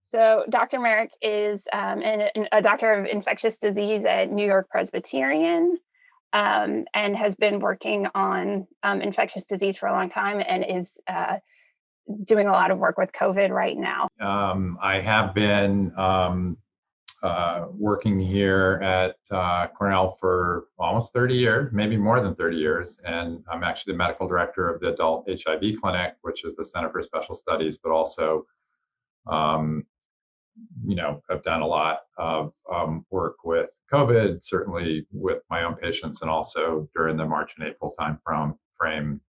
So, Dr. Merrick is a doctor of infectious disease at New York Presbyterian and has been working on infectious disease for a long time and is doing a lot of work with COVID right now. I have been working here at Cornell for almost 30 years, maybe more than 30 years, and I'm actually the medical director of the Adult HIV Clinic, which is the Center for Special Studies, but also um, I've done a lot of work with COVID, certainly with my own patients, and also during the March and April frame,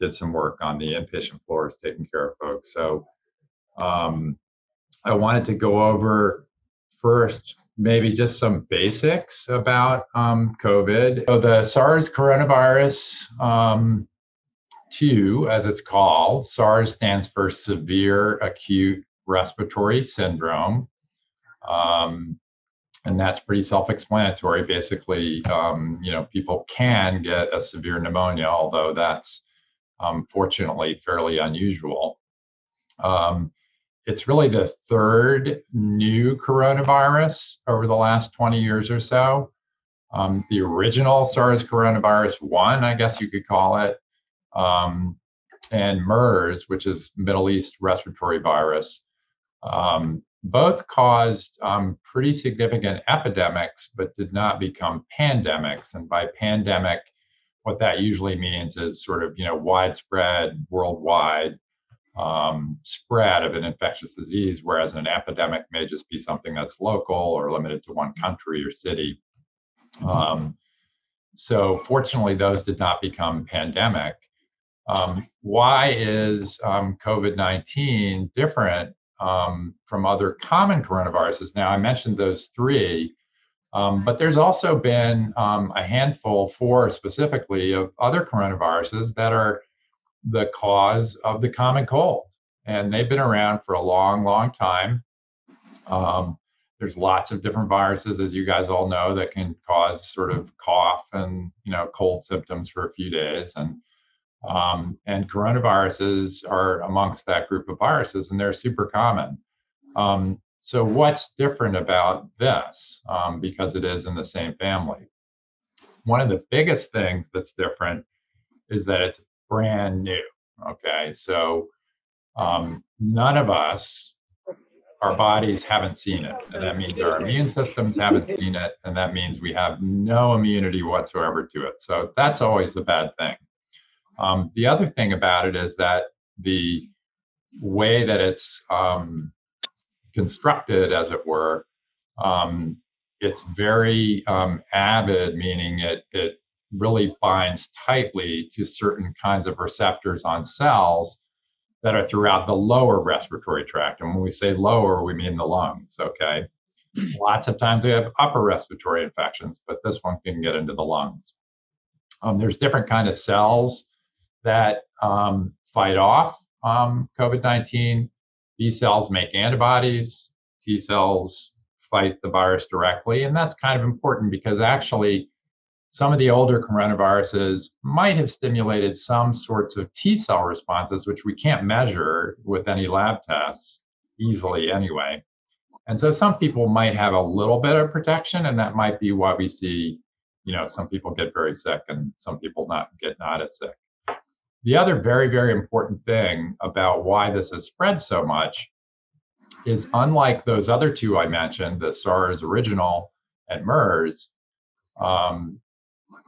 did some work on the inpatient floors, taking care of folks. So um, I wanted to go over first maybe just some basics about COVID. So the SARS coronavirus 2, as it's called, SARS stands for Severe Acute Respiratory Syndrome. And that's pretty self-explanatory. Basically, people can get a severe pneumonia, although that's fortunately fairly unusual. It's really the third new coronavirus over the last 20 years or so. The original SARS coronavirus 1, I guess you could call it, and MERS, which is Middle East respiratory virus, both caused pretty significant epidemics, but did not become pandemics. And by pandemic, what that usually means is sort of, widespread, worldwide spread of an infectious disease, whereas an epidemic may just be something that's local or limited to one country or city. So fortunately, those did not become pandemic. Why is COVID-19 different from other common coronaviruses? Now, I mentioned those three, but there's also been a handful, 4 specifically, of other coronaviruses that are the cause of the common cold. And they've been around for a long, long time. There's lots of different viruses, as you guys all know, that can cause sort of cough and cold symptoms for a few days. And coronaviruses are amongst that group of viruses, and they're super common. So what's different about this? Because it is in the same family. One of the biggest things that's different is that it's brand new. Okay, so none of us, our bodies haven't seen it, and that means our immune systems haven't seen it, and that means we have no immunity whatsoever to it. So that's always a bad thing. The other thing about it is that the way that it's constructed, as it were, it's very avid, meaning it really binds tightly to certain kinds of receptors on cells that are throughout the lower respiratory tract. And when we say lower, we mean the lungs, okay? Lots of times we have upper respiratory infections, but this one can get into the lungs. There's different kind of cells that fight off COVID-19. B cells make antibodies. T cells fight the virus directly. And that's kind of important because actually some of the older coronaviruses might have stimulated some sorts of T cell responses, which we can't measure with any lab tests easily anyway. And so some people might have a little bit of protection, and that might be why we see, some people get very sick and some people get not as sick. The other very, very important thing about why this has spread so much is, unlike those other two I mentioned, the SARS original and MERS,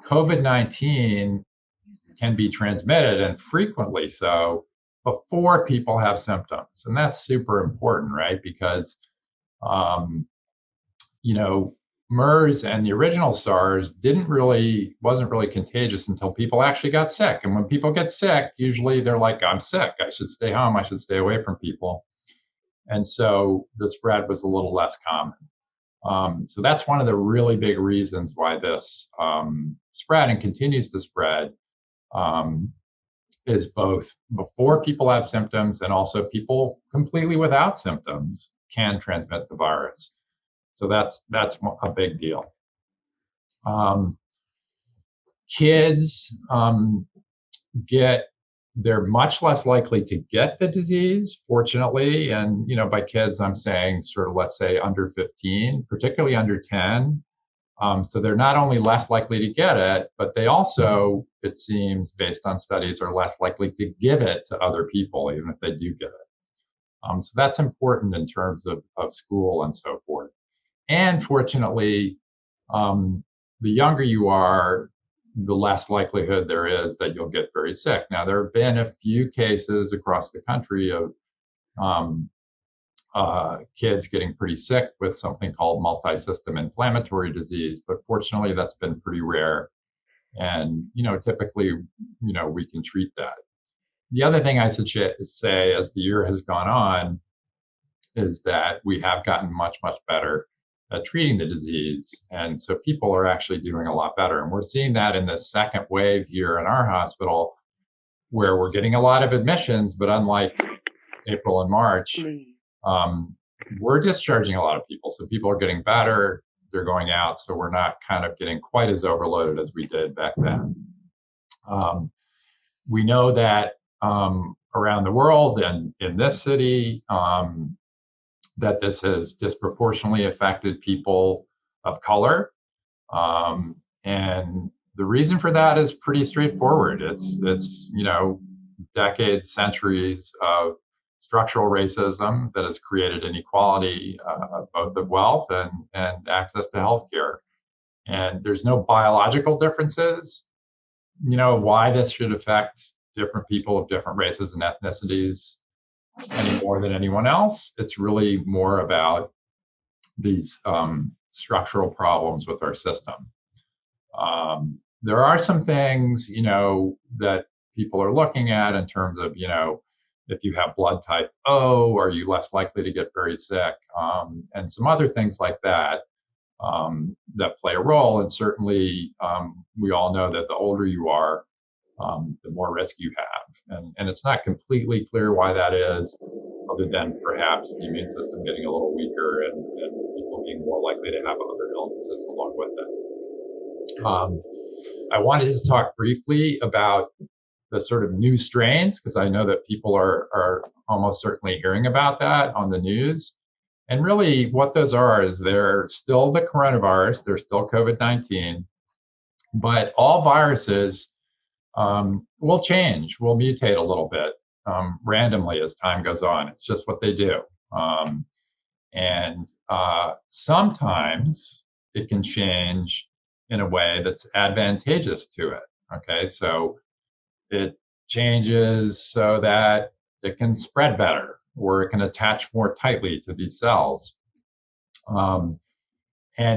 COVID-19 can be transmitted, and frequently so, before people have symptoms. And that's super important, right? Because, MERS and the original SARS wasn't really contagious until people actually got sick. And when people get sick, usually they're like, I'm sick, I should stay home, I should stay away from people. And so the spread was a little less common. So that's one of the really big reasons why this spread and continues to spread, is both before people have symptoms and also people completely without symptoms can transmit the virus. So that's a big deal. Kids get they're much less likely to get the disease, fortunately. And, by kids, I'm saying sort of, let's say, under 15, particularly under 10. So they're not only less likely to get it, but they also, it seems, based on studies, are less likely to give it to other people, even if they do get it. So that's important in terms of school and so forth. And fortunately, um, the younger you are, the less likelihood there is that you'll get very sick. Now, there have been a few cases across the country of um, kids getting pretty sick with something called multi-system inflammatory disease, but fortunately, that's been pretty rare. And typically, we can treat that. The other thing I should say, as the year has gone on, is that we have gotten much, much better at treating the disease. And so people are actually doing a lot better. And we're seeing that in the second wave here in our hospital, where we're getting a lot of admissions, but unlike April and March, um, we're discharging a lot of people. So people are getting better, they're going out. So we're not kind of getting quite as overloaded as we did back then. We know that around the world and in this city, that this has disproportionately affected people of color. And the reason for that is pretty straightforward. It's decades, centuries of structural racism that has created inequality, both of wealth and access to healthcare. And there's no biological differences, why this should affect different people of different races and ethnicities any more than anyone else. It's really more about these structural problems with our system. There are some things, that people are looking at in terms of, if you have blood type O, are you less likely to get very sick? And some other things like that that play a role. And certainly, we all know that the older you are, the more risk you have. And it's not completely clear why that is, other than perhaps the immune system getting a little weaker and people being more likely to have other illnesses along with it. I wanted to talk briefly about the sort of new strains, because I know that people are almost certainly hearing about that on the news. And really, what those are is they're still the coronavirus, they're still COVID-19, but all viruses will change, will mutate a little bit randomly as time goes on. It's just what they do. And sometimes it can change in a way that's advantageous to it. Okay, so it changes so that it can spread better, or it can attach more tightly to these cells. And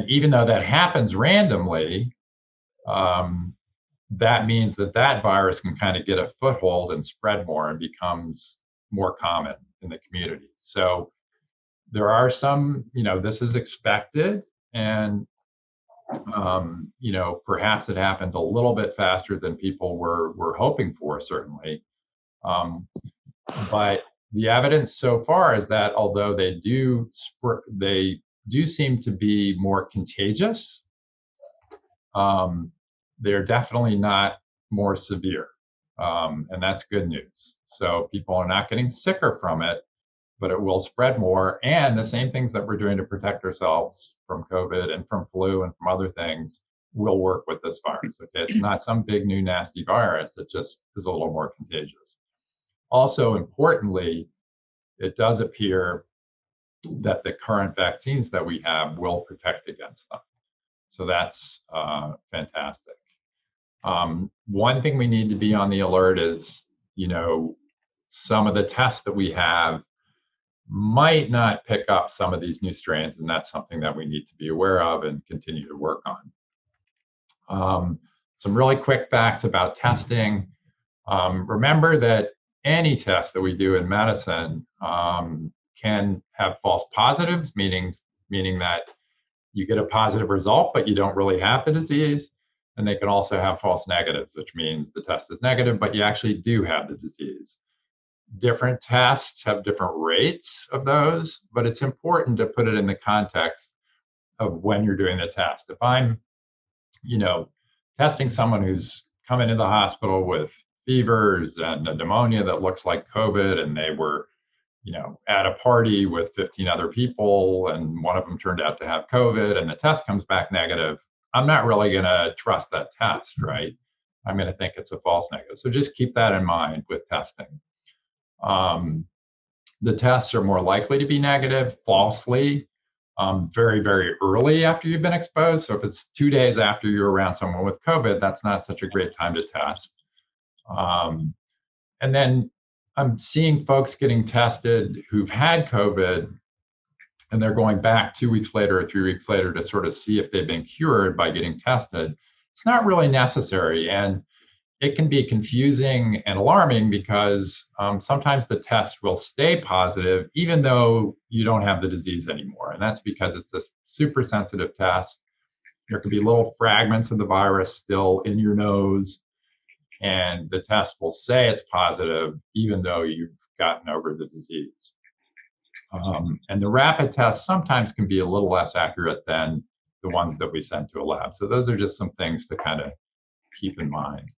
even though that happens randomly, that means that virus can kind of get a foothold and spread more and becomes more common in the community. So there are some, this is expected, and perhaps it happened a little bit faster than people were hoping for, certainly. But the evidence so far is that although they do seem to be more contagious, they're definitely not more severe, and that's good news. So people are not getting sicker from it, but it will spread more. And the same things that we're doing to protect ourselves from COVID and from flu and from other things will work with this virus. Okay, it's not some big new nasty virus. It just is a little more contagious. Also, importantly, it does appear that the current vaccines that we have will protect against them. So that's fantastic. One thing we need to be on the alert is, some of the tests that we have might not pick up some of these new strains, and that's something that we need to be aware of and continue to work on. Some really quick facts about testing. Remember that any test that we do in medicine can have false positives, meaning that you get a positive result, but you don't really have the disease. And they can also have false negatives, which means the test is negative, but you actually do have the disease. Different tests have different rates of those, but it's important to put it in the context of when you're doing the test. If I'm, testing someone who's come into the hospital with fevers and a pneumonia that looks like COVID, and they were, at a party with 15 other people, and one of them turned out to have COVID, and the test comes back negative, I'm not really going to trust that test, right? I'm going to think it's a false negative. So just keep that in mind with testing. The tests are more likely to be negative falsely very, very early after you've been exposed. So if it's 2 days after you're around someone with COVID, that's not such a great time to test. And then I'm seeing folks getting tested who've had COVID, and they're going back 2 weeks later or 3 weeks later to sort of see if they've been cured by getting tested. It's not really necessary. And it can be confusing and alarming because sometimes the test will stay positive even though you don't have the disease anymore. And that's because it's a super sensitive test. There could be little fragments of the virus still in your nose, and the test will say it's positive even though you've gotten over the disease. And the rapid tests sometimes can be a little less accurate than the ones that we send to a lab. So those are just some things to kind of keep in mind.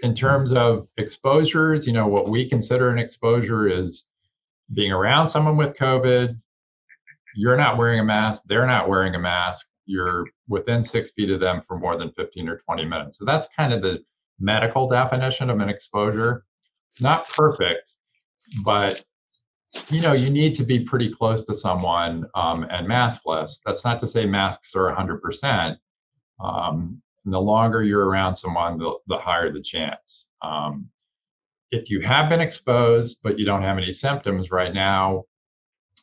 In terms of exposures, what we consider an exposure is being around someone with COVID. You're not wearing a mask, they're not wearing a mask, you're within 6 feet of them for more than 15 or 20 minutes. So that's kind of the medical definition of an exposure. Not perfect, but you need to be pretty close to someone and maskless. That's not to say masks are 100%. And the longer you're around someone, the higher the chance. If you have been exposed, but you don't have any symptoms right now,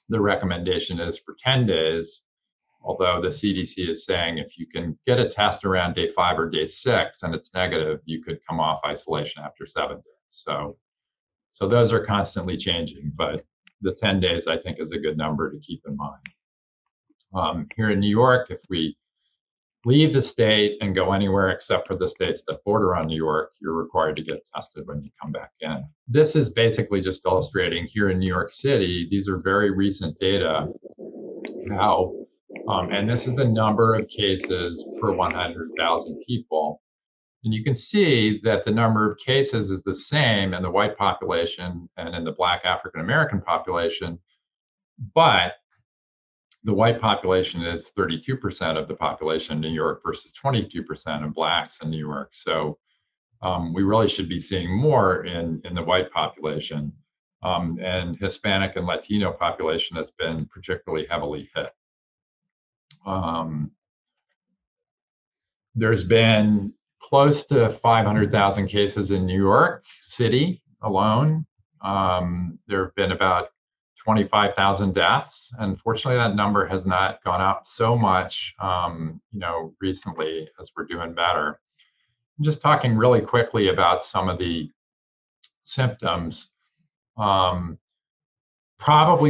the recommendation is for 10 days, although the CDC is saying if you can get a test around day 5 or day 6 and it's negative, you could come off isolation after 7 days. So those are constantly changing, but the 10 days I think is a good number to keep in mind. Here in New York, if we leave the state and go anywhere except for the states that border on New York, you're required to get tested when you come back in. This is basically just illustrating here in New York City, these are very recent data, how, and this is the number of cases per 100,000 people. And you can see that the number of cases is the same in the white population and in the Black African American population, but the white population is 32% of the population in New York versus 22% of Blacks in New York. So we really should be seeing more in the white population. And Hispanic and Latino population has been particularly heavily hit. There's been close to 500,000 cases in New York City alone. There have been about 25,000 deaths. Unfortunately, that number has not gone up so much, recently as we're doing better. I'm just talking really quickly about some of the symptoms. Probably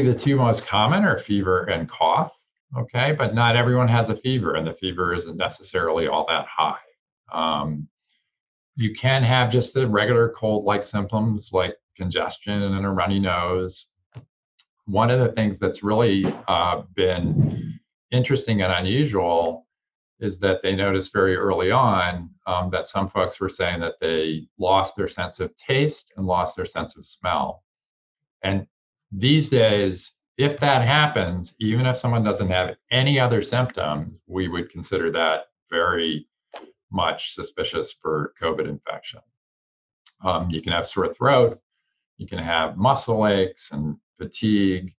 the two most common are fever and cough, okay? But not everyone has a fever, and the fever isn't necessarily all that high. You can have just the regular cold-like symptoms like congestion and a runny nose. One of the things that's really been interesting and unusual is that they noticed very early on that some folks were saying that they lost their sense of taste and lost their sense of smell. And these days, if that happens, even if someone doesn't have any other symptoms, we would consider that very much suspicious for COVID infection. You can have sore throat, you can have muscle aches and fatigue.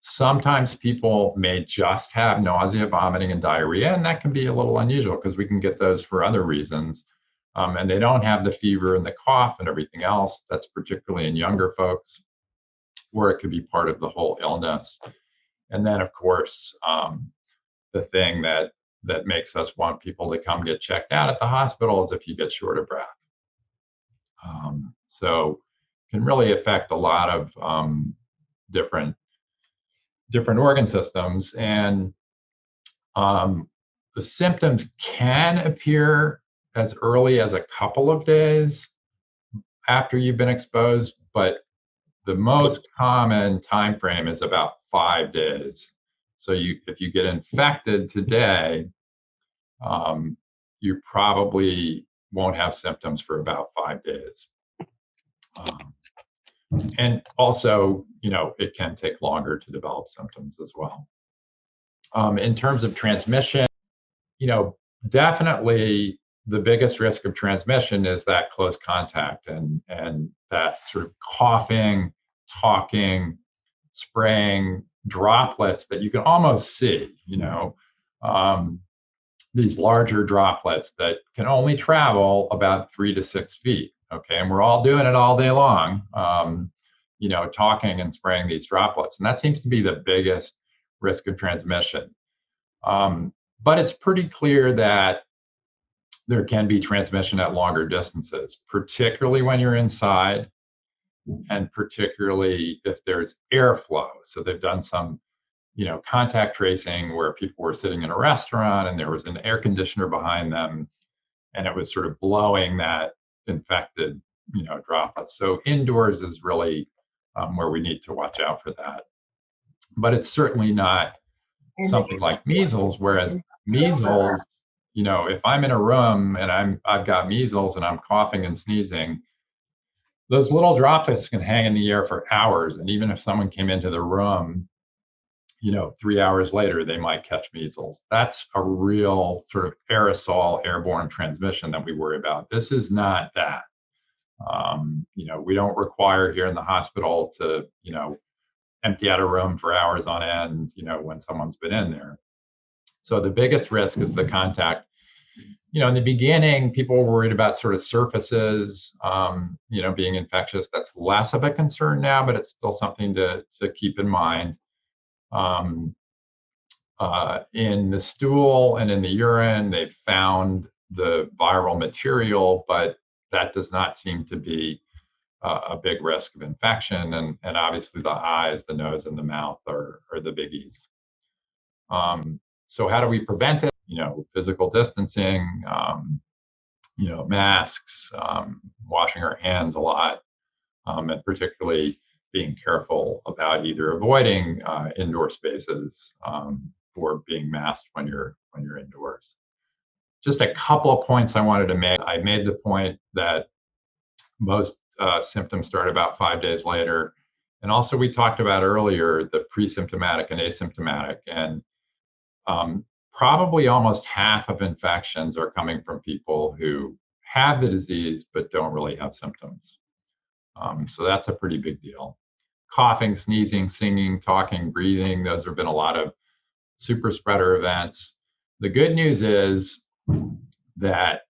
Sometimes people may just have nausea, vomiting, and diarrhea, and that can be a little unusual because we can get those for other reasons. And they don't have the fever and the cough and everything else. That's particularly in younger folks, or it could be part of the whole illness. And then, of course, the thing that makes us want people to come get checked out at the hospital is if you get short of breath. So it can really affect a lot of different organ systems. And the symptoms can appear as early as a couple of days after you've been exposed, but the most common time frame is about 5 days. So if you get infected today, you're probably won't have symptoms for about 5 days. And also, it can take longer to develop symptoms as well. In terms of transmission, definitely the biggest risk of transmission is that close contact and that sort of coughing, talking, spraying droplets that you can almost see, these larger droplets that can only travel about 3 to 6 feet. Okay. And we're all doing it all day long, talking and spraying these droplets. And that seems to be the biggest risk of transmission. But it's pretty clear that there can be transmission at longer distances, particularly when you're inside and particularly if there's airflow. So they've done some, contact tracing where people were sitting in a restaurant and there was an air conditioner behind them and it was sort of blowing that infected, droplets. So indoors is really where we need to watch out for that. But it's certainly not something like measles, whereas measles, if I'm in a room and I've got measles and I'm coughing and sneezing, those little droplets can hang in the air for hours. And even if someone came into the room, 3 hours later, they might catch measles. That's a real sort of aerosol airborne transmission that we worry about. This is not that. We don't require here in the hospital to, empty out a room for hours on end, when someone's been in there. So the biggest risk is the contact. In the beginning, people were worried about sort of surfaces, being infectious. That's less of a concern now, but it's still something to keep in mind. In the stool and in the urine, they've found the viral material, but that does not seem to be a big risk of infection. And obviously the eyes, the nose, and the mouth are the biggies. So how do we prevent it? Physical distancing, masks, washing our hands a lot, and particularly being careful about either avoiding indoor spaces or being masked when you're indoors. Just a couple of points I wanted to make. I made the point that most symptoms start about 5 days later. And also we talked about earlier the pre-symptomatic and asymptomatic. And probably almost half of infections are coming from people who have the disease but don't really have symptoms. So that's a pretty big deal. Coughing, sneezing, singing, talking, breathing, those have been a lot of super spreader events. The good news is that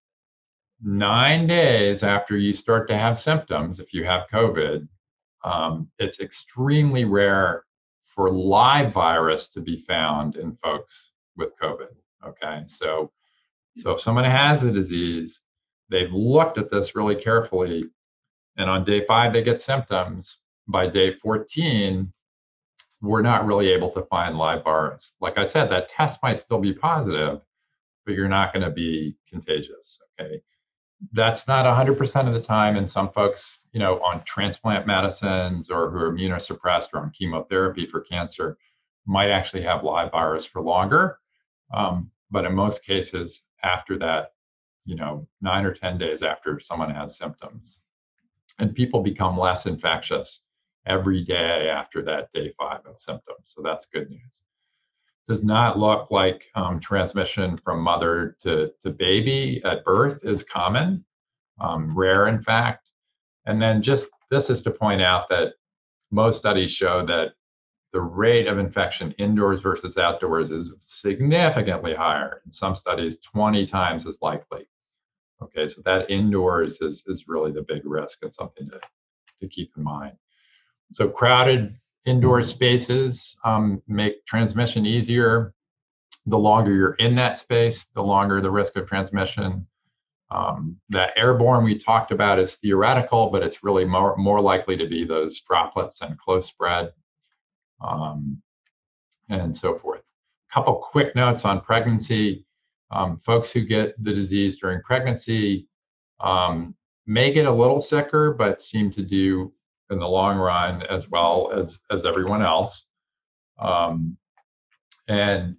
9 days after you start to have symptoms, if you have COVID, it's extremely rare for live virus to be found in folks with COVID. Okay, so if someone has the disease, they've looked at this really carefully, and on day 5 they get symptoms. By day 14, we're not really able to find live virus. Like I said, that test might still be positive, but you're not going to be contagious. Okay, that's not 100% of the time. And some folks, on transplant medicines or who are immunosuppressed or on chemotherapy for cancer might actually have live virus for longer. But in most cases, after that, 9 or 10 days after someone has symptoms. And people become less infectious every day after that day 5 of symptoms. So that's good news. Does not look like transmission from mother to baby at birth is common, rare in fact. And then this is to point out that most studies show that the rate of infection indoors versus outdoors is significantly higher. In some studies, 20 times as likely. Okay, so that indoors is really the big risk and something to keep in mind. So crowded indoor spaces make transmission easier. The longer you're in that space, the longer the risk of transmission. That airborne we talked about is theoretical, but it's really more likely to be those droplets and close spread, and so forth. A couple quick notes on pregnancy. Folks who get the disease during pregnancy may get a little sicker, but seem to do in the long run as well as everyone else. And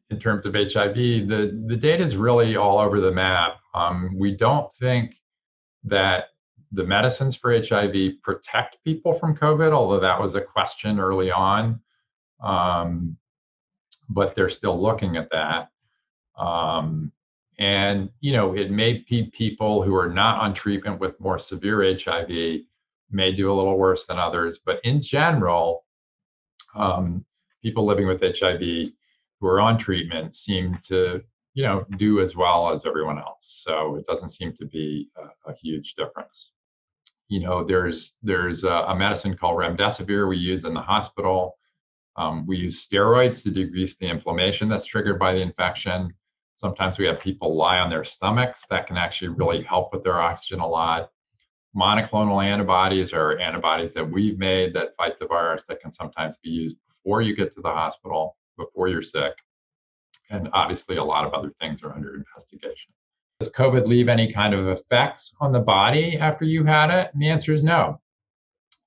in terms of HIV, the data is really all over the map. We don't think that the medicines for HIV protect people from COVID, although that was a question early on. But they're still looking at that. And, it may be people who are not on treatment with more severe HIV may do a little worse than others. But in general, people living with HIV who are on treatment seem to, do as well as everyone else. So it doesn't seem to be a huge difference. There's a medicine called remdesivir we use in the hospital. We use steroids to decrease the inflammation that's triggered by the infection. Sometimes we have people lie on their stomachs. That can actually really help with their oxygen a lot. Monoclonal antibodies are antibodies that we've made that fight the virus that can sometimes be used before you get to the hospital, before you're sick. And obviously, a lot of other things are under investigation. Does COVID leave any kind of effects on the body after you had it? And the answer is no.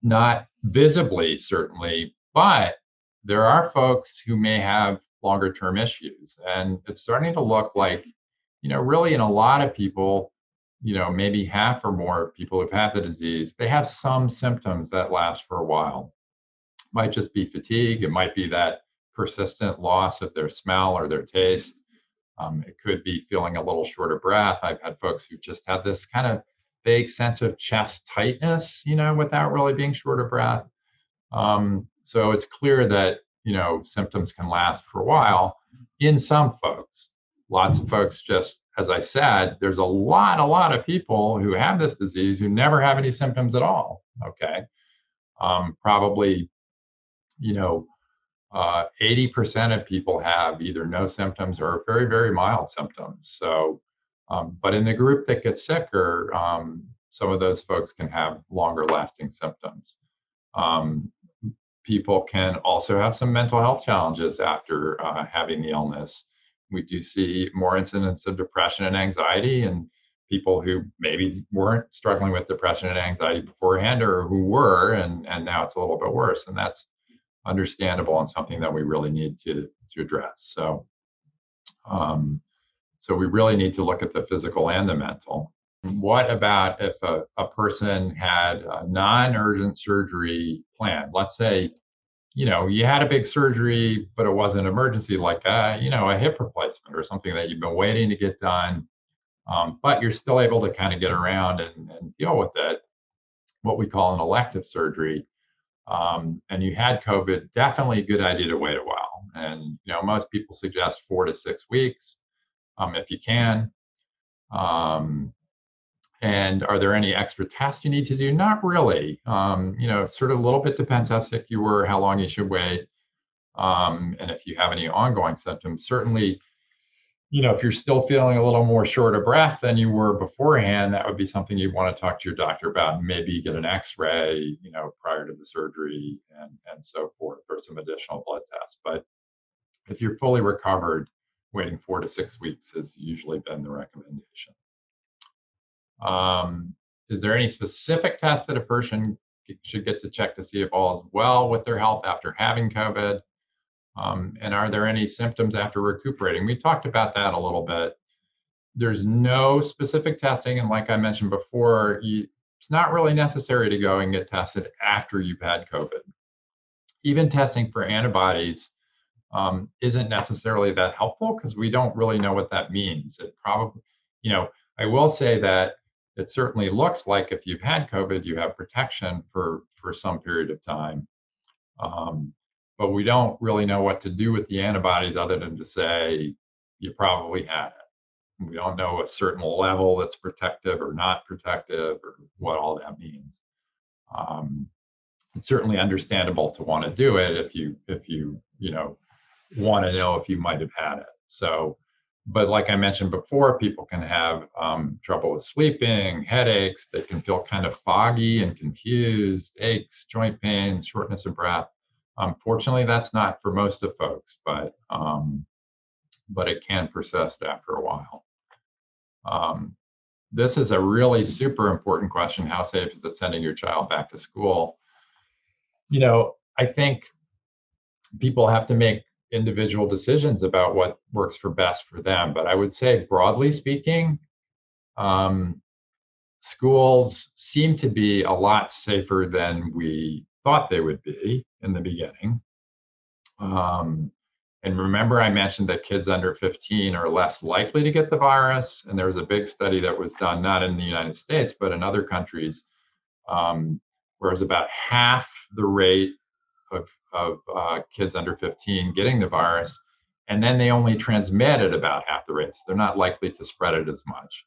Not visibly, certainly, but there are folks who may have longer term issues. And it's starting to look like, really in a lot of people, maybe half or more of people who've had the disease, they have some symptoms that last for a while. It might just be fatigue. It might be that persistent loss of their smell or their taste. It could be feeling a little short of breath. I've had folks who just had this kind of vague sense of chest tightness, without really being short of breath. So it's clear that, symptoms can last for a while in some folks. Lots of folks just, as I said, there's a lot of people who have this disease who never have any symptoms at all. Okay. Probably, 80% of people have either no symptoms or very, very mild symptoms. So, but in the group that gets sicker, some of those folks can have longer lasting symptoms. People can also have some mental health challenges after having the illness. We do see more incidents of depression and anxiety in people who maybe weren't struggling with depression and anxiety beforehand, or who were, and now it's a little bit worse. And that's understandable and something that we really need to address. So, so we really need to look at the physical and the mental. What about if a person had a non-urgent surgery planned? Let's say, you had a big surgery, but it wasn't an emergency, like a hip replacement or something that you've been waiting to get done, but you're still able to kind of get around and deal with it, what we call an elective surgery. And you had COVID, definitely a good idea to wait a while. And, most people suggest 4 to 6 weeks, if you can. And are there any extra tests you need to do? Not really. Sort of a little bit depends how sick you were, how long you should wait, and if you have any ongoing symptoms. Certainly, if you're still feeling a little more short of breath than you were beforehand, that would be something you'd want to talk to your doctor about, and maybe get an X-ray, prior to the surgery, and so forth, or some additional blood tests. But if you're fully recovered, waiting 4 to 6 weeks has usually been the recommendation. Is there any specific test that a person should get to check to see if all is well with their health after having COVID? And are there any symptoms after recuperating? We talked about that a little bit. There's no specific testing. And like I mentioned before, it's not really necessary to go and get tested after you've had COVID. Even testing for antibodies isn't necessarily that helpful, because we don't really know what that means. It probably, I will say that it certainly looks like if you've had COVID, you have protection for some period of time. But we don't really know what to do with the antibodies other than to say you probably had it. We don't know a certain level that's protective or not protective, or what all that means. It's certainly understandable to want to do it if you want to know if you might have had it. So, but like I mentioned before, people can have trouble with sleeping, headaches. They can feel kind of foggy and confused, aches, joint pain, shortness of breath. Fortunately, that's not for most of folks, but it can persist after a while. This is a really super important question. How safe is it sending your child back to school? I think people have to make individual decisions about what works for best for them. But I would say, broadly speaking, schools seem to be a lot safer than we thought they would be in the beginning. Um, and remember, I mentioned that kids under 15 are less likely to get the virus. And there was a big study that was done, not in the United States, but in other countries, where it was about half the rate of kids under 15 getting the virus. And then they only transmit at about half the rate. So they're not likely to spread it as much.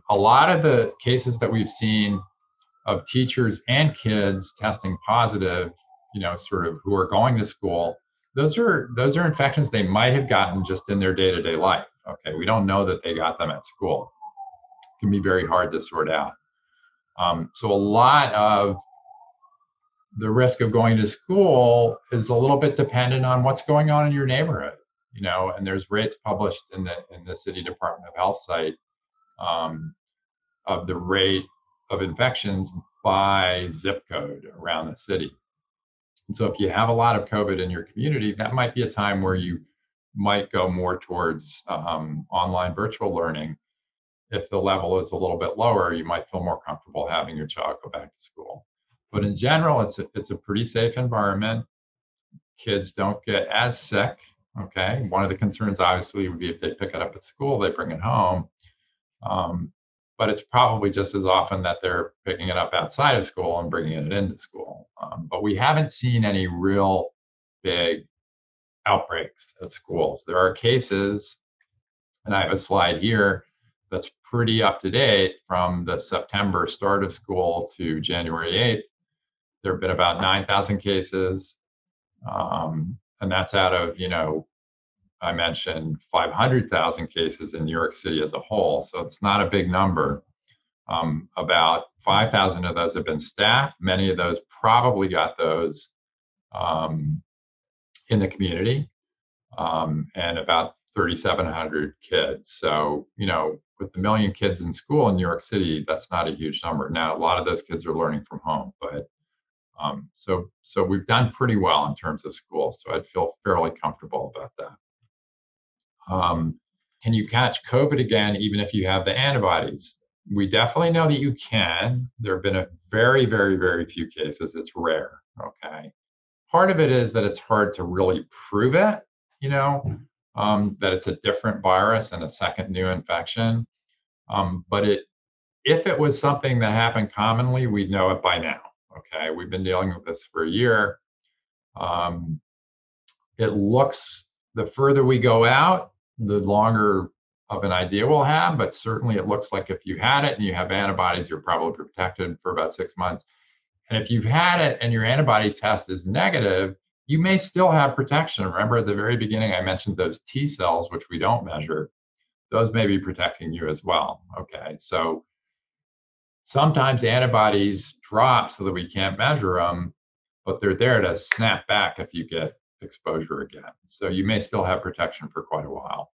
A lot of the cases that we've seen of teachers and kids testing positive, sort of who are going to school, those are infections they might have gotten just in their day-to-day life. Okay, we don't know that they got them at school. It can be very hard to sort out. So a lot of the risk of going to school is a little bit dependent on what's going on in your neighborhood, and there's rates published in the city Department of Health site, of the rate of infections by zip code around the city. And so if you have a lot of COVID in your community, that might be a time where you might go more towards online virtual learning. If the level is a little bit lower, you might feel more comfortable having your child go back to school. But in general, it's a pretty safe environment. Kids don't get as sick. Okay. One of the concerns obviously would be if they pick it up at school, they bring it home. But it's probably just as often that they're picking it up outside of school and bringing it into school. But we haven't seen any real big outbreaks at schools. There are cases, and I have a slide here that's pretty up to date from the September start of school to January 8th. There have been about 9,000 cases, and that's out of, I mentioned 500,000 cases in New York City as a whole, so it's not a big number. About 5,000 of those have been staff. Many of those probably got those in the community, and about 3,700 kids. So, with the million kids in school in New York City, that's not a huge number. Now, a lot of those kids are learning from home, but so we've done pretty well in terms of schools. So I'd feel fairly comfortable about that. Can you catch COVID again, even if you have the antibodies? We definitely know that you can. There have been a very, very, very few cases. It's rare. Okay. Part of it is that it's hard to really prove it, that it's a different virus and a second new infection. But if it was something that happened commonly, we'd know it by now. Okay. We've been dealing with this for a year. It looks, the further we go out, the longer of an idea we'll have, but certainly it looks like if you had it and you have antibodies, you're probably protected for about 6 months. And if you've had it and your antibody test is negative, you may still have protection. Remember at the very beginning, I mentioned those T cells, which we don't measure. Those may be protecting you as well. Okay, so sometimes antibodies drop so that we can't measure them, but they're there to snap back if you get exposure again. So you may still have protection for quite a while.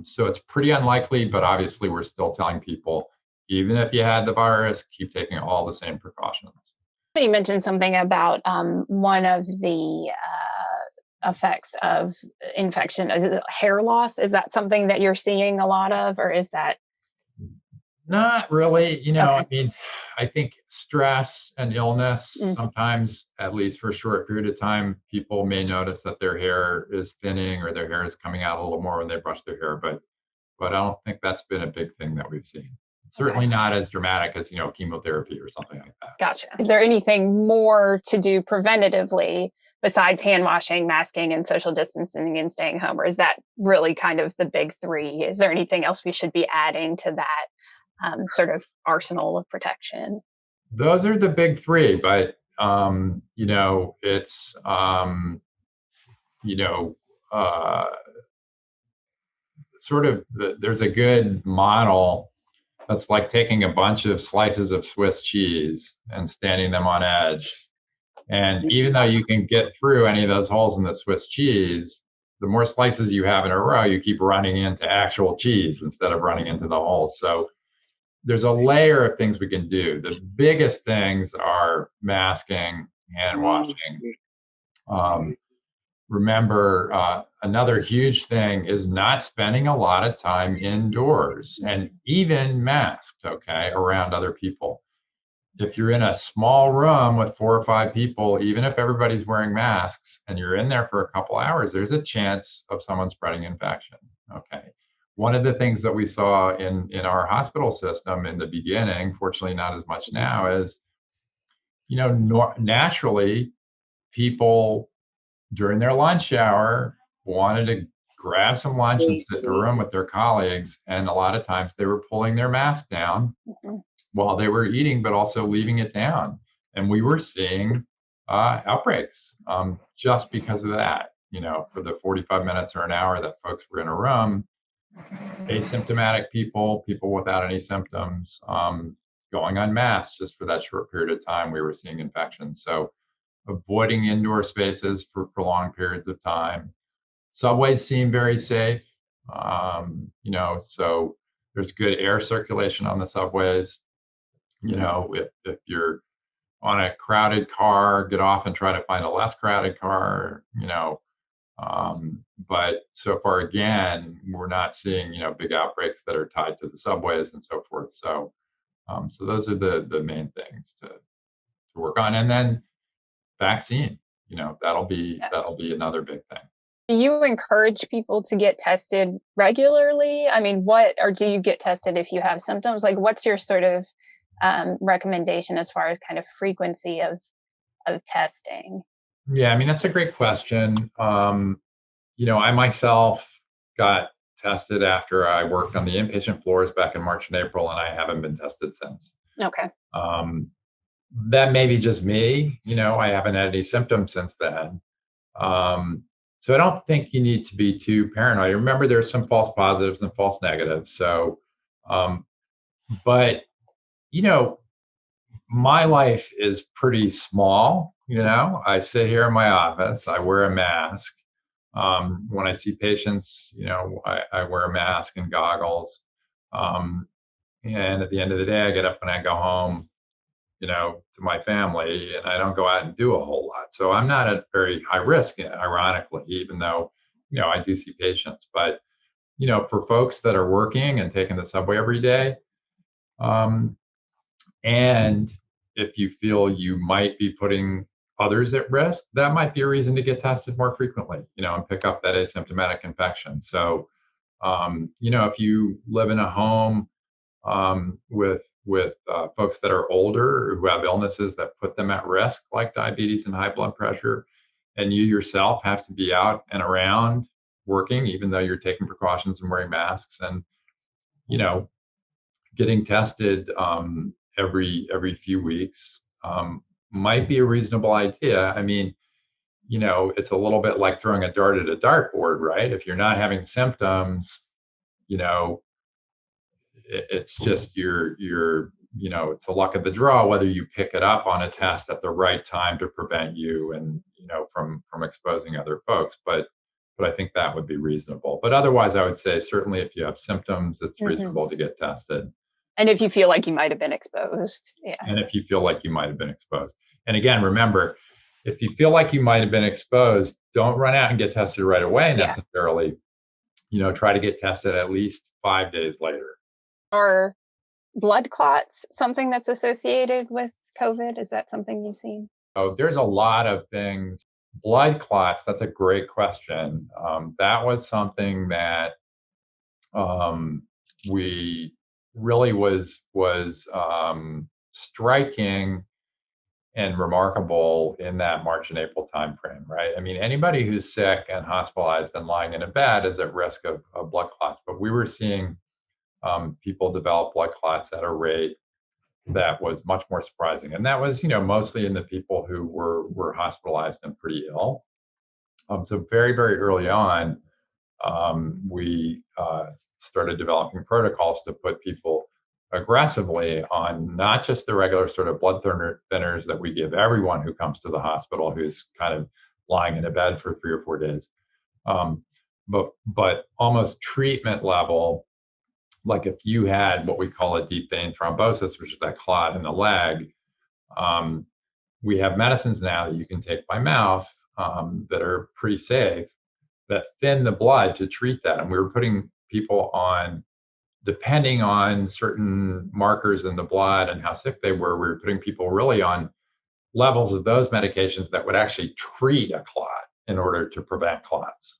So it's pretty unlikely, but obviously we're still telling people, even if you had the virus, keep taking all the same precautions. You mentioned something about one of the effects of infection. Is it hair loss? Is that something that you're seeing a lot of, or is that? Not really. Okay. I mean, I think stress and illness, sometimes, at least for a short period of time, people may notice that their hair is thinning or their hair is coming out a little more when they brush their hair. But I don't think that's been a big thing that we've seen. Certainly not as dramatic as, chemotherapy or something like that. Gotcha. Is there anything more to do preventatively besides hand washing, masking, and social distancing and staying home? Or is that really kind of the big three? Is there anything else we should be adding to that sort of arsenal of protection? Those are the big three, but it's sort of there's a good model that's like taking a bunch of slices of Swiss cheese and standing them on edge. And even though you can get through any of those holes in the Swiss cheese, the more slices you have in a row, you keep running into actual cheese instead of running into the holes. So there's a layer of things we can do. The biggest things are masking, hand washing. remember, another huge thing is not spending a lot of time indoors and even masked, okay, around other people. If you're in a small room with 4 or 5 people, even if everybody's wearing masks and you're in there for a couple hours, there's a chance of someone spreading infection. Okay. One of the things that we saw in our hospital system in the beginning, fortunately not as much now, is naturally people during their lunch hour wanted to grab some lunch and sit in a room with their colleagues, and a lot of times they were pulling their mask down while they were eating, but also leaving it down. And we were seeing outbreaks just because of that. For the 45 minutes or an hour that folks were in a room, asymptomatic people without any symptoms, going unmasked just for that short period of time, we were seeing infections. So avoiding indoor spaces for prolonged periods of time. Subways seem very safe. So there's good air circulation on the subways. If you're on a crowded car, get off and try to find a less crowded car. But so far, again, we're not seeing big outbreaks that are tied to the subways and so forth. So those are the main things to work on, and then vaccine. That'll be another big thing. Do you encourage people to get tested regularly? I mean, or do you get tested if you have symptoms? Like, what's your sort of recommendation as far as kind of frequency of testing? Yeah, I mean, that's a great question. I myself got tested after I worked on the inpatient floors back in March and April, and I haven't been tested since. Okay. That may be just me. I haven't had any symptoms since then. So I don't think you need to be too paranoid. Remember, there's some false positives and false negatives. So, but my life is pretty small. I sit here in my office. I wear a mask. When I see patients, I wear a mask and goggles. And at the end of the day, I get up and I go home, to my family, and I don't go out and do a whole lot. So I'm not at very high risk, ironically, even though, I do see patients. But, for folks that are working and taking the subway every day, and if you feel you might be putting others at risk, that might be a reason to get tested more frequently, and pick up that asymptomatic infection. So, if you live in a home with folks that are older who have illnesses that put them at risk, like diabetes and high blood pressure, and you yourself have to be out and around working, even though you're taking precautions and wearing masks, and getting tested every few weeks might be a reasonable idea. I mean, it's a little bit like throwing a dart at a dartboard, right? If you're not having symptoms, it's just it's the luck of the draw whether you pick it up on a test at the right time to prevent you and from exposing other folks. But I think that would be reasonable. But otherwise, I would say certainly if you have symptoms, it's reasonable to get tested. And if you feel like you might have been exposed. Yeah. And if you feel like you might have been exposed. And again, remember, if you feel like you might have been exposed, don't run out and get tested right away necessarily. Try to get tested at least 5 days later. Are blood clots something that's associated with COVID? Is that something you've seen? Oh, there's a lot of things. Blood clots, that's a great question. That was something that we really was striking and remarkable in that March and April timeframe, right? I mean, anybody who's sick and hospitalized and lying in a bed is at risk of blood clots, but we were seeing people develop blood clots at a rate that was much more surprising. And that was, mostly in the people who were hospitalized and pretty ill. So very, very early on, we started developing protocols to put people aggressively on not just the regular sort of blood thinners that we give everyone who comes to the hospital who's kind of lying in a bed for 3 or 4 days, but almost treatment level. Like if you had what we call a deep vein thrombosis, which is that clot in the leg, we have medicines now that you can take by mouth that are pretty safe that thin the blood to treat that. And we were putting people on, depending on certain markers in the blood and how sick they were, we were putting people really on levels of those medications that would actually treat a clot in order to prevent clots.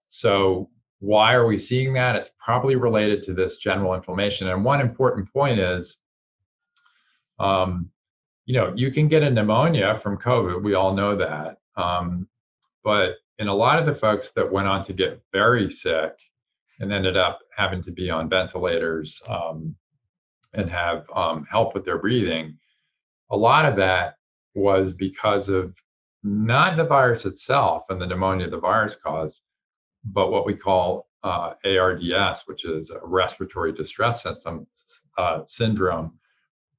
So why are we seeing that? It's probably related to this general inflammation. And one important point is, you can get a pneumonia from COVID. We all know that. But in a lot of the folks that went on to get very sick and ended up having to be on ventilators and have help with their breathing, a lot of that was because of not the virus itself and the pneumonia the virus caused, but what we call ARDS, which is a respiratory distress syndrome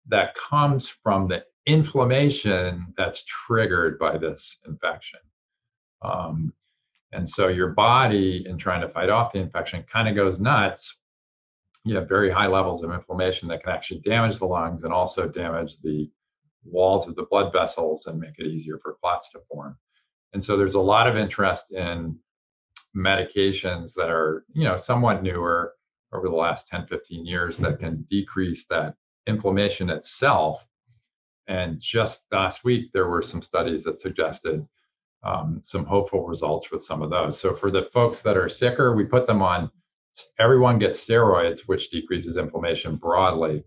that comes from the inflammation that's triggered by this infection. And so your body, in trying to fight off the infection, kind of goes nuts. You have very high levels of inflammation that can actually damage the lungs and also damage the walls of the blood vessels and make it easier for clots to form. And so there's a lot of interest in medications that are, somewhat newer over the last 10, 15 years that can decrease that inflammation itself. And just last week, there were some studies that suggested some hopeful results with some of those. So for the folks that are sicker, we put them on, everyone gets steroids, which decreases inflammation broadly.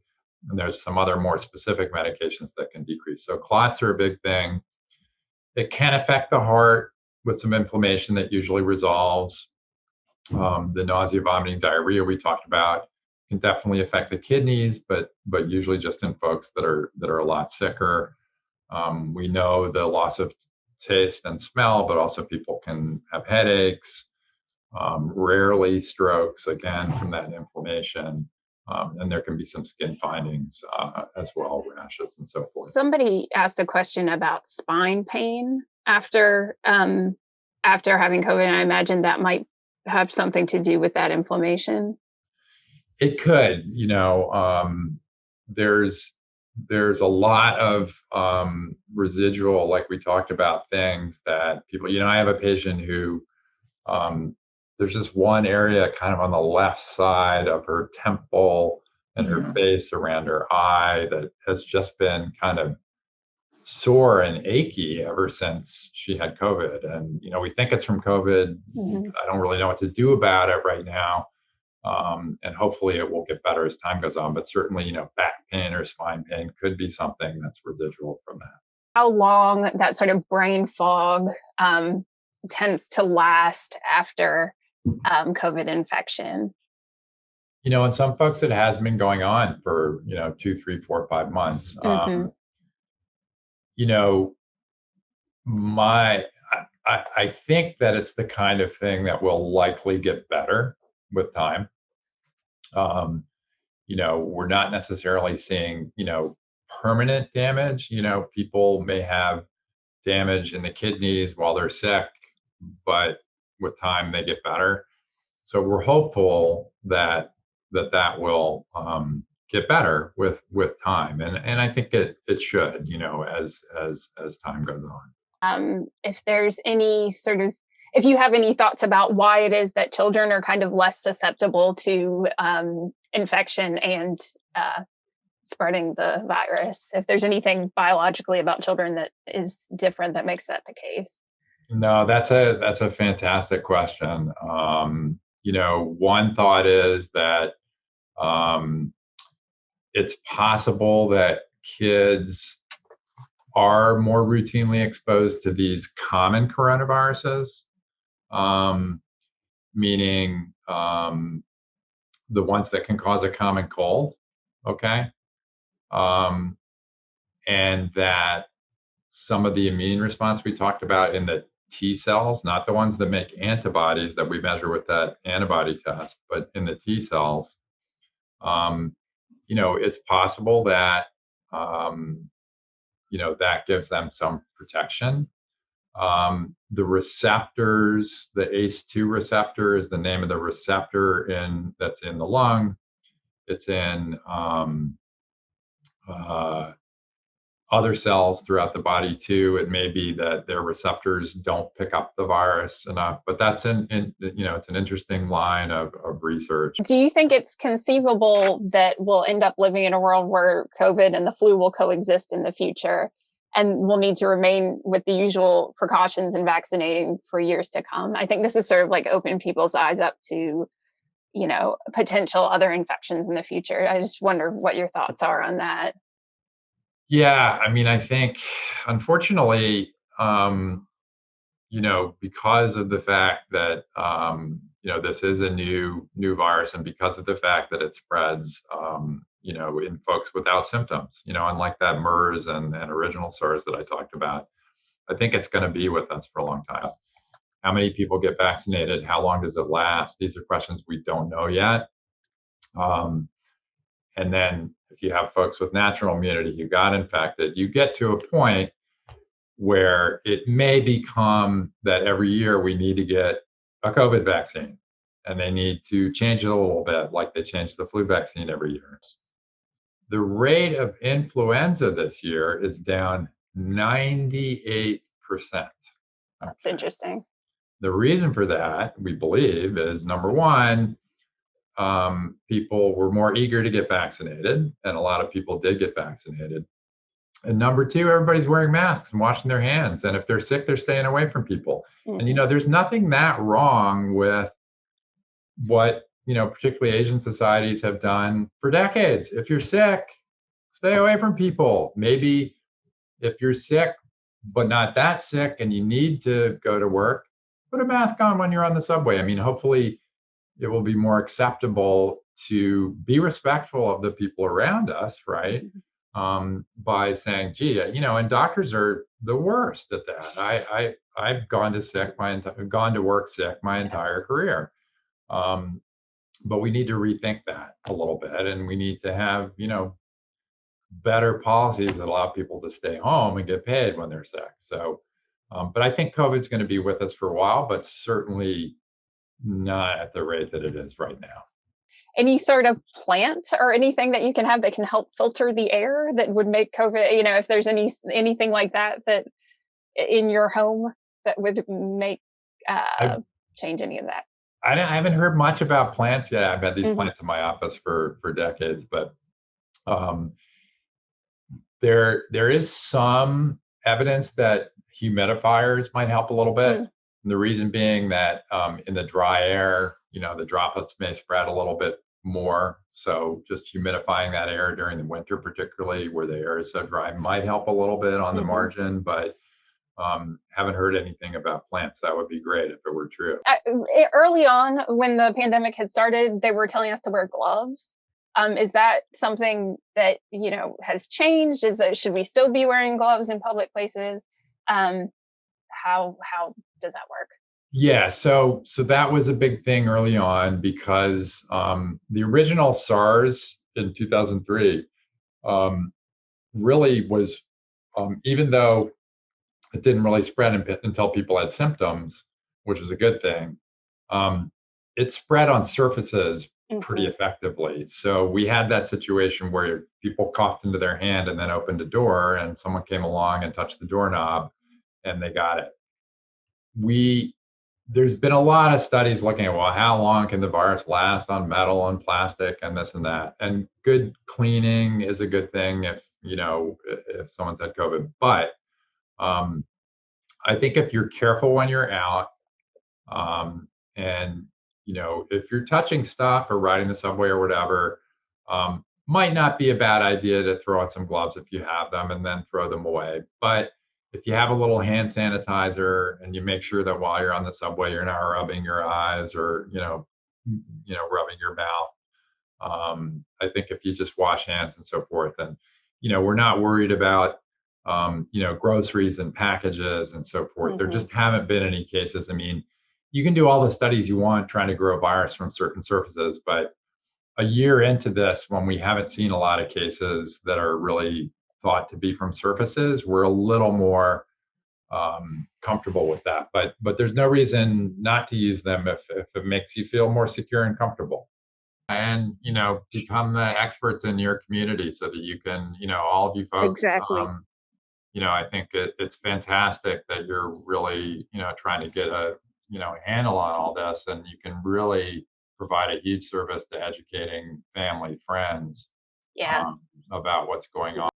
And there's some other more specific medications that can decrease. So clots are a big thing. It can affect the heart with some inflammation that usually resolves. The nausea, vomiting, diarrhea we talked about can definitely affect the kidneys, but usually just in folks that are a lot sicker. We know the loss of taste and smell, but also people can have headaches, rarely strokes, again, from that inflammation. And there can be some skin findings as well, rashes and so forth. Somebody asked a question about spine pain after having COVID, and I imagine that might have something to do with that inflammation. It could, there's a lot of residual, like we talked about, things that people, I have a patient who there's just one area kind of on the left side of her temple and her face around her eye that has just been kind of sore and achy ever since she had COVID. And, we think it's from COVID. I don't really know what to do about it right now. And hopefully it will get better as time goes on. But certainly, back pain or spine pain could be something that's residual from that. How long that sort of brain fog tends to last after COVID infection? In some folks, it has been going on for, 2, 3, 4, 5 months. I think that it's the kind of thing that will likely get better with time. We're not necessarily seeing, permanent damage. People may have damage in the kidneys while they're sick, but with time they get better. So we're hopeful that will get better with time, and I think it should, as time goes on. If there's any if you have any thoughts about why it is that children are kind of less susceptible to infection and spreading the virus, if there's anything biologically about children that is different that makes that the case. No, that's a fantastic question. One thought is that it's possible that kids are more routinely exposed to these common coronaviruses, meaning the ones that can cause a common cold, okay? And that some of the immune response we talked about in the T cells, not the ones that make antibodies that we measure with that antibody test, but in the T cells, it's possible that, that gives them some protection. The receptors, the ACE2 receptor is the name of the receptor that's in the lung. It's in other cells throughout the body too. It may be that their receptors don't pick up the virus enough, but that's it's an interesting line of research. Do you think it's conceivable that we'll end up living in a world where COVID and the flu will coexist in the future, and we'll need to remain with the usual precautions and vaccinating for years to come? I think this is sort of like open people's eyes up to, potential other infections in the future. I just wonder what your thoughts are on that. Yeah, I mean, I think unfortunately, because of the fact that this is a new virus, and because of the fact that it spreads, in folks without symptoms, unlike that MERS and original SARS that I talked about, I think it's going to be with us for a long time. How many people get vaccinated? How long does it last? These are questions we don't know yet. And then if you have folks with natural immunity who got infected, you get to a point where it may become that every year we need to get a COVID vaccine, and they need to change it a little bit, like they change the flu vaccine every year. The rate of influenza this year is down 98%. That's interesting. The reason for that, we believe, is number one, people were more eager to get vaccinated, and a lot of people did get vaccinated. And number two, everybody's wearing masks and washing their hands. And if they're sick, they're staying away from people. Mm-hmm. And, there's nothing that wrong with what, particularly Asian societies have done for decades. If you're sick, stay away from people. Maybe if you're sick, but not that sick and you need to go to work, put a mask on when you're on the subway. I mean, hopefully it will be more acceptable to be respectful of the people around us, right? By saying, gee, and doctors are the worst at that. I've gone to work sick my entire career. But we need to rethink that a little bit, and we need to have, better policies that allow people to stay home and get paid when they're sick. So, but I think COVID's going to be with us for a while, but certainly not at the rate that it is right now. Any sort of plant or anything that you can have that can help filter the air that would make COVID, if there's anything like that in your home that would make change any of that? I haven't heard much about plants yet. I've had these plants in my office for decades, but there is some evidence that humidifiers might help a little bit. And the reason being that in the dry air, the droplets may spread a little bit more. So just humidifying that air during the winter, particularly where the air is so dry, might help a little bit on the margin. But haven't heard anything about plants. That would be great if it were true. Early on, when the pandemic had started, they were telling us to wear gloves. Is that something that has changed? Should we still be wearing gloves in public places? How does that work? Yeah, so that was a big thing early on because the original SARS in 2003 really was, even though it didn't really spread until people had symptoms, which was a good thing, it spread on surfaces pretty effectively. So we had that situation where people coughed into their hand and then opened a door, and someone came along and touched the doorknob and they got it. There's been a lot of studies looking at, well, how long can the virus last on metal and plastic and this and that? And good cleaning is a good thing if someone's had COVID. But I think if you're careful when you're out, and if you're touching stuff or riding the subway or whatever, might not be a bad idea to throw on some gloves if you have them and then throw them away. But if you have a little hand sanitizer and you make sure that while you're on the subway, you're not rubbing your eyes or, rubbing your mouth. I think if you just wash hands and so forth, and, we're not worried about, groceries and packages and so forth. There just haven't been any cases. I mean, you can do all the studies you want trying to grow a virus from certain surfaces, but a year into this, when we haven't seen a lot of cases that are really thought to be from surfaces, we're a little more comfortable with that. But there's no reason not to use them if it makes you feel more secure and comfortable. And become the experts in your community so that you can, all of you folks, Exactly. I think it's fantastic that you're really, trying to get a, handle on all this, and you can really provide a huge service to educating family, friends, Yeah. um, about what's going on.